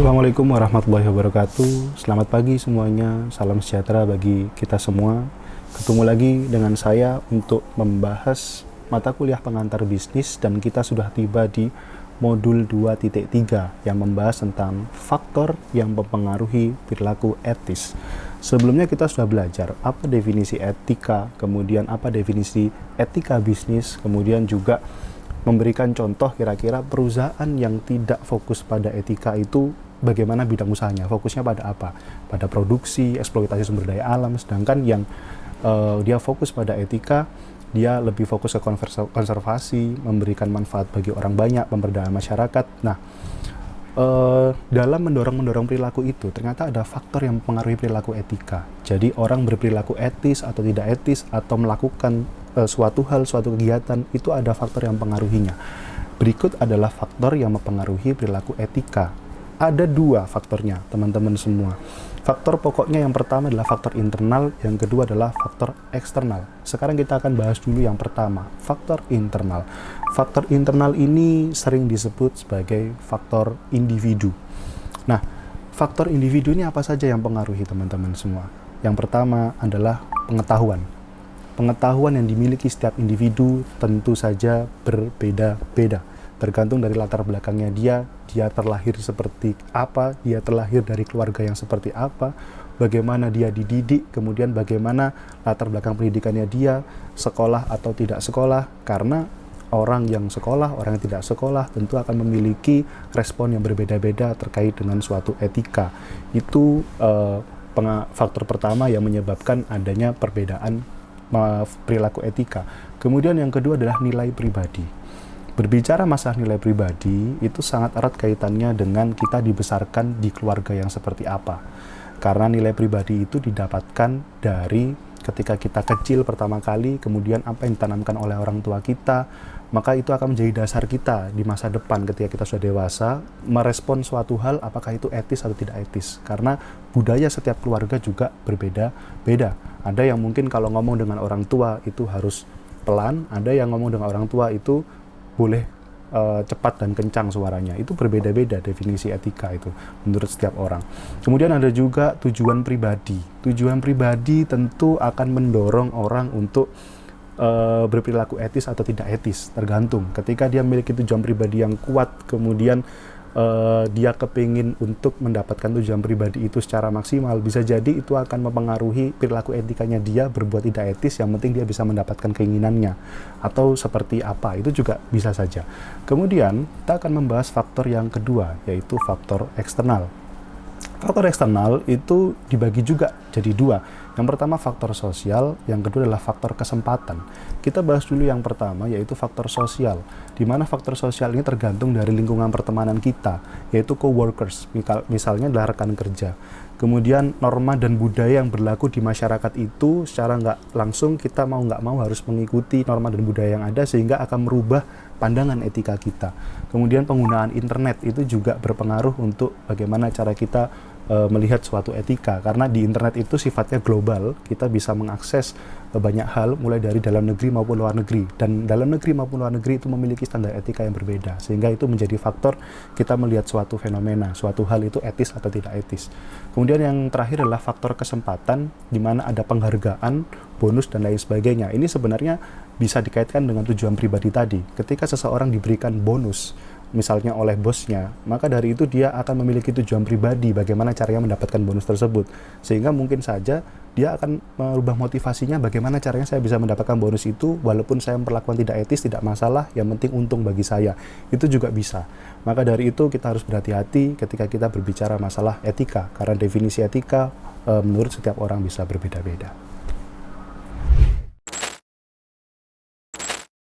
Assalamualaikum warahmatullahi wabarakatuh. Selamat pagi semuanya. Salam sejahtera bagi kita semua. Ketemu lagi dengan saya untuk membahas mata kuliah pengantar bisnis, dan kita sudah tiba di modul 2.3 yang membahas tentang faktor yang mempengaruhi perilaku etis. Sebelumnya kita sudah belajar apa definisi etika, kemudian apa definisi etika bisnis, kemudian juga memberikan contoh kira-kira perusahaan yang tidak fokus pada etika itu bagaimana bidang usahanya, fokusnya pada apa? Pada produksi, eksploitasi sumber daya alam, sedangkan yang dia fokus pada etika, dia lebih fokus ke konservasi, memberikan manfaat bagi orang banyak, pemberdayaan masyarakat. Nah, dalam mendorong perilaku itu, ternyata ada faktor yang mempengaruhi perilaku etika. Jadi orang berperilaku etis atau tidak etis, atau melakukan suatu hal, suatu kegiatan, itu ada faktor yang mempengaruhinya. Berikut adalah faktor yang mempengaruhi perilaku etika. Ada dua faktornya, teman-teman semua. Faktor pokoknya yang pertama adalah faktor internal, yang kedua adalah faktor eksternal. Sekarang kita akan bahas dulu yang pertama, faktor internal. Faktor internal ini sering disebut sebagai faktor individu. Nah, faktor individu ini apa saja yang mempengaruhi teman-teman semua? Yang pertama adalah pengetahuan. Pengetahuan yang dimiliki setiap individu tentu saja berbeda-beda. Tergantung dari latar belakangnya dia terlahir seperti apa, dia terlahir dari keluarga yang seperti apa, bagaimana dia dididik, kemudian bagaimana latar belakang pendidikannya dia, sekolah atau tidak sekolah. Karena orang yang sekolah, orang yang tidak sekolah tentu akan memiliki respon yang berbeda-beda terkait dengan suatu etika. Itu faktor pertama yang menyebabkan adanya perbedaan perilaku etika. Kemudian yang kedua adalah nilai pribadi. Berbicara masalah nilai pribadi, itu sangat erat kaitannya dengan kita dibesarkan di keluarga yang seperti apa. Karena nilai pribadi itu didapatkan dari ketika kita kecil pertama kali, kemudian apa yang ditanamkan oleh orang tua kita, maka itu akan menjadi dasar kita di masa depan ketika kita sudah dewasa, merespon suatu hal apakah itu etis atau tidak etis. Karena budaya setiap keluarga juga berbeda-beda. Ada yang mungkin kalau ngomong dengan orang tua itu harus pelan, ada yang ngomong dengan orang tua itu boleh cepat dan kencang suaranya. Itu berbeda-beda definisi etika itu menurut setiap orang. Kemudian ada juga tujuan pribadi. Tujuan pribadi tentu akan mendorong orang untuk berperilaku etis atau tidak etis, tergantung. Ketika dia memiliki tujuan pribadi yang kuat, kemudian dia kepingin untuk mendapatkan tujuan pribadi itu secara maksimal, bisa jadi itu akan mempengaruhi perilaku etikanya dia berbuat tidak etis, yang penting dia bisa mendapatkan keinginannya. Atau seperti apa, itu juga bisa saja. Kemudian kita akan membahas faktor yang kedua, yaitu faktor eksternal. Faktor eksternal itu dibagi juga jadi dua. Yang pertama faktor sosial, yang kedua adalah faktor kesempatan. Kita bahas dulu yang pertama, yaitu faktor sosial. Di mana faktor sosial ini tergantung dari lingkungan pertemanan kita, yaitu coworkers, misalnya adalah rekan kerja. Kemudian norma dan budaya yang berlaku di masyarakat itu secara nggak langsung kita mau nggak mau harus mengikuti norma dan budaya yang ada, sehingga akan merubah pandangan etika kita. Kemudian penggunaan internet itu juga berpengaruh untuk bagaimana cara kita melihat suatu etika, karena di internet itu sifatnya global, kita bisa mengakses banyak hal mulai dari dalam negeri maupun luar negeri, dan dalam negeri maupun luar negeri itu memiliki standar etika yang berbeda, sehingga itu menjadi faktor kita melihat suatu fenomena, suatu hal itu etis atau tidak etis. Kemudian yang terakhir adalah faktor kesempatan, di mana ada penghargaan, bonus dan lain sebagainya. Ini sebenarnya bisa dikaitkan dengan tujuan pribadi tadi. Ketika seseorang diberikan bonus misalnya oleh bosnya, maka dari itu dia akan memiliki tujuan pribadi bagaimana caranya mendapatkan bonus tersebut, sehingga mungkin saja dia akan merubah motivasinya bagaimana caranya saya bisa mendapatkan bonus itu walaupun saya memperlakukan tidak etis, tidak masalah, yang penting untung bagi saya. Itu juga bisa. Maka dari itu kita harus berhati-hati ketika kita berbicara masalah etika, karena definisi etika menurut setiap orang bisa berbeda-beda.